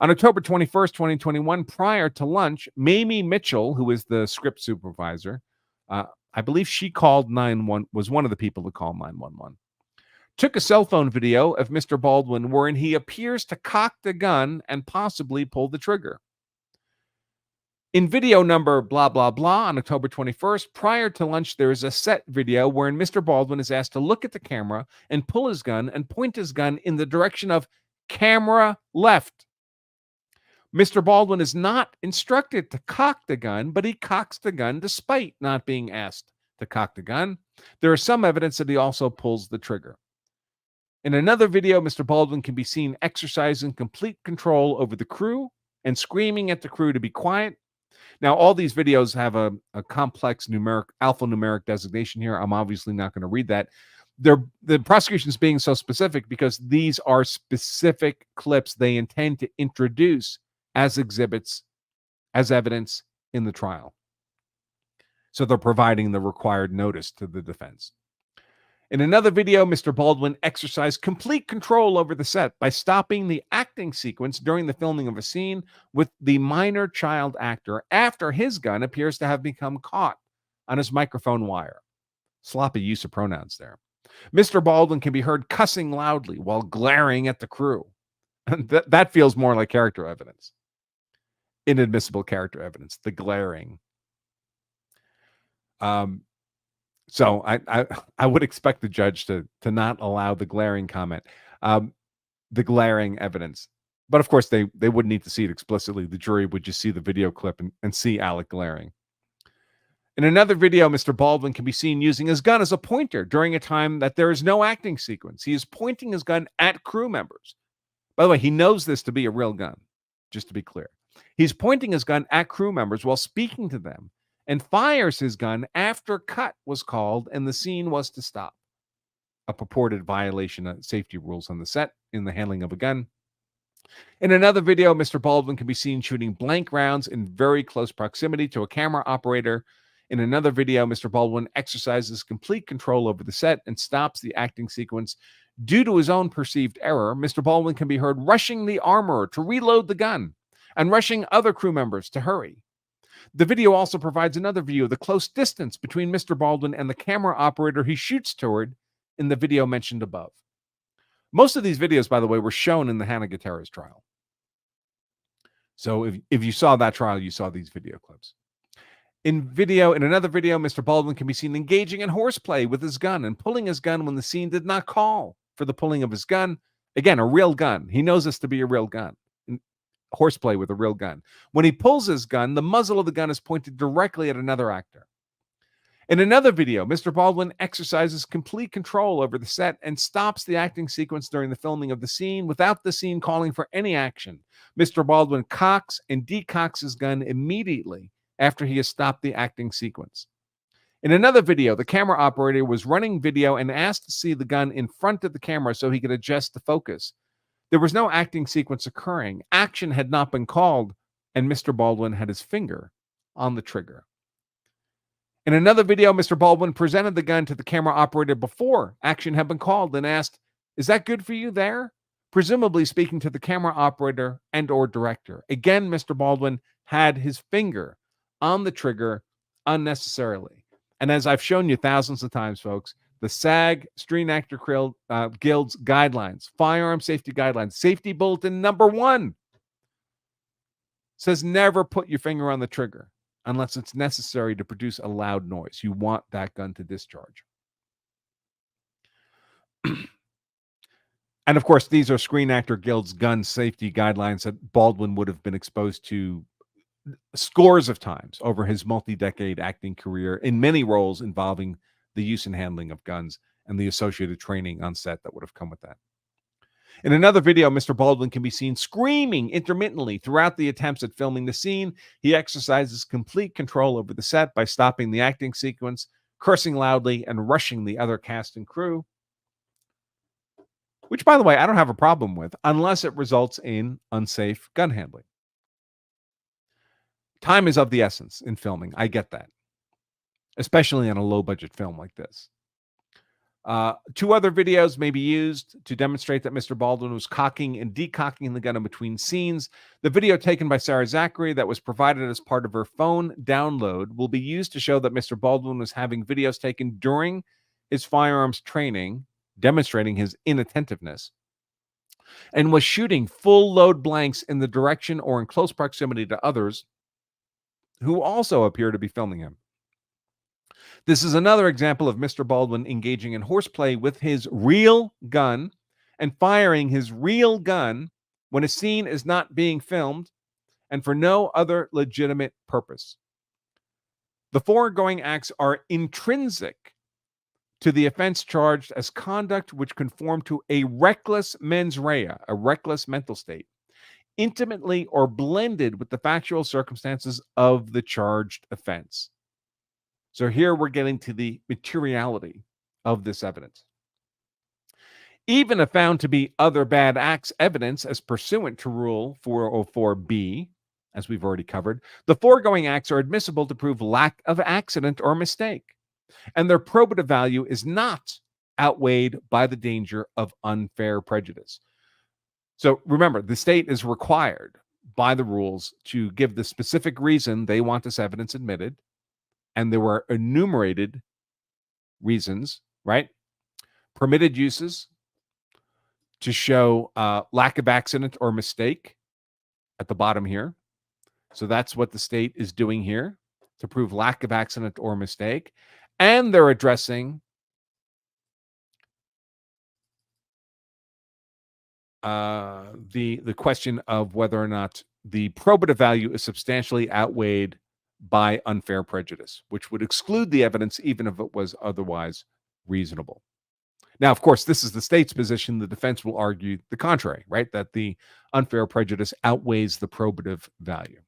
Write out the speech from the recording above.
On October 21st, 2021, prior to lunch, Mamie Mitchell, who is the script supervisor, I believe she called 911, was one of the people to call 911, took a cell phone video of Mr. Baldwin wherein he appears to cock the gun and possibly pull the trigger. In video number blah, blah, blah on October 21st, prior to lunch, there is a set video wherein Mr. Baldwin is asked to look at the camera and pull his gun and point his gun in the direction of camera left. Mr. Baldwin is not instructed to cock the gun, but he cocks the gun despite not being asked to cock the gun. There is some evidence that he also pulls the trigger. In another video, Mr. Baldwin can be seen exercising complete control over the crew and screaming at the crew to be quiet. Now, all these videos have a complex alphanumeric designation here. I'm obviously not going to read that. The prosecution is being so specific because these are specific clips they intend to introduce as exhibits, as evidence in the trial. So they're providing the required notice to the defense. In another video, Mr. Baldwin exercised complete control over the set by stopping the acting sequence during the filming of a scene with the minor child actor after his gun appears to have become caught on his microphone wire. Sloppy use of pronouns there. Mr. Baldwin can be heard cussing loudly while glaring at the crew. That feels more like character evidence. Inadmissible character evidence, the glaring. So I would expect the judge to not allow the glaring comment, the glaring evidence. But of course, they wouldn't need to see it explicitly. The jury would just see the video clip and see Alec glaring. In another video, Mr. Baldwin can be seen using his gun as a pointer during a time that there is no acting sequence. He is pointing his gun at crew members. By the way, he knows this to be a real gun, just to be clear. He's pointing his gun at crew members while speaking to them, and fires his gun after cut was called and the scene was to stop. A purported violation of safety rules on the set in the handling of a gun. In another video, Mr. Baldwin can be seen shooting blank rounds in very close proximity to a camera operator. In another video, Mr. Baldwin exercises complete control over the set and stops the acting sequence. Due to his own perceived error, Mr. Baldwin can be heard rushing the armorer to reload the gun and rushing other crew members to hurry. The video also provides another view of the close distance between Mr. Baldwin and the camera operator he shoots toward in the video mentioned above. Most of these videos, by the way, were shown in the Hannah Gutierrez trial. So if you saw that trial, you saw these video clips. In another video, Mr. Baldwin can be seen engaging in horseplay with his gun and pulling his gun when the scene did not call for the pulling of his gun. Again, a real gun. He knows this to be a real gun. Horseplay with a real gun. When he pulls his gun, the muzzle of the gun is pointed directly at another actor. In another video, Mr. Baldwin exercises complete control over the set and stops the acting sequence during the filming of the scene without the scene calling for any action. Mr. Baldwin cocks and decocks his gun immediately after he has stopped the acting sequence. In another video, the camera operator was running video and asked to see the gun in front of the camera so he could adjust the focus. There was no acting sequence occurring. Action had not been called, and Mr. Baldwin had his finger on the trigger. In another video, Mr. Baldwin presented the gun to the camera operator before action had been called and asked, "Is that good for you there?" Presumably speaking to the camera operator and or director. Again, Mr. Baldwin had his finger on the trigger unnecessarily. And as I've shown you thousands of times, folks, the SAG, Screen Actor Guild's guidelines, firearm safety guidelines, safety bulletin number 1 says never put your finger on the trigger unless it's necessary to produce a loud noise. You want that gun to discharge. And of course, these are Screen Actor Guild's gun safety guidelines that Baldwin would have been exposed to scores of times over his multi-decade acting career in many roles involving the use and handling of guns and the associated training on set that would have come with that. In another video, Mr. Baldwin can be seen screaming intermittently throughout the attempts at filming the scene. He exercises complete control over the set by stopping the acting sequence, cursing loudly, and rushing the other cast and crew. Which, by the way, I don't have a problem with unless it results in unsafe gun handling. Time is of the essence in filming. I get that, especially on a low-budget film like this. Two other videos may be used to demonstrate that Mr. Baldwin was cocking and decocking the gun in between scenes. The video taken by Sarah Zachary that was provided as part of her phone download will be used to show that Mr. Baldwin was having videos taken during his firearms training, demonstrating his inattentiveness, and was shooting full load blanks in the direction or in close proximity to others who also appear to be filming him. This is another example of Mr. Baldwin engaging in horseplay with his real gun and firing his real gun when a scene is not being filmed and for no other legitimate purpose. The foregoing acts are intrinsic to the offense charged as conduct which conform to a reckless mens rea, a reckless mental state, intimately or blended with the factual circumstances of the charged offense. So here we're getting to the materiality of this evidence. Even if found to be other bad acts evidence as pursuant to Rule 404B, as we've already covered, the foregoing acts are admissible to prove lack of accident or mistake, and their probative value is not outweighed by the danger of unfair prejudice. So remember, the state is required by the rules to give the specific reason they want this evidence admitted, and there were enumerated reasons, right? Permitted uses to show lack of accident or mistake at the bottom here. So that's what the state is doing here to prove lack of accident or mistake. And they're addressing the question of whether or not the probative value is substantially outweighed by unfair prejudice, which would exclude the evidence even if it was otherwise reasonable. Now, of course, this is the state's position. The defense will argue the contrary, right? That the unfair prejudice outweighs the probative value.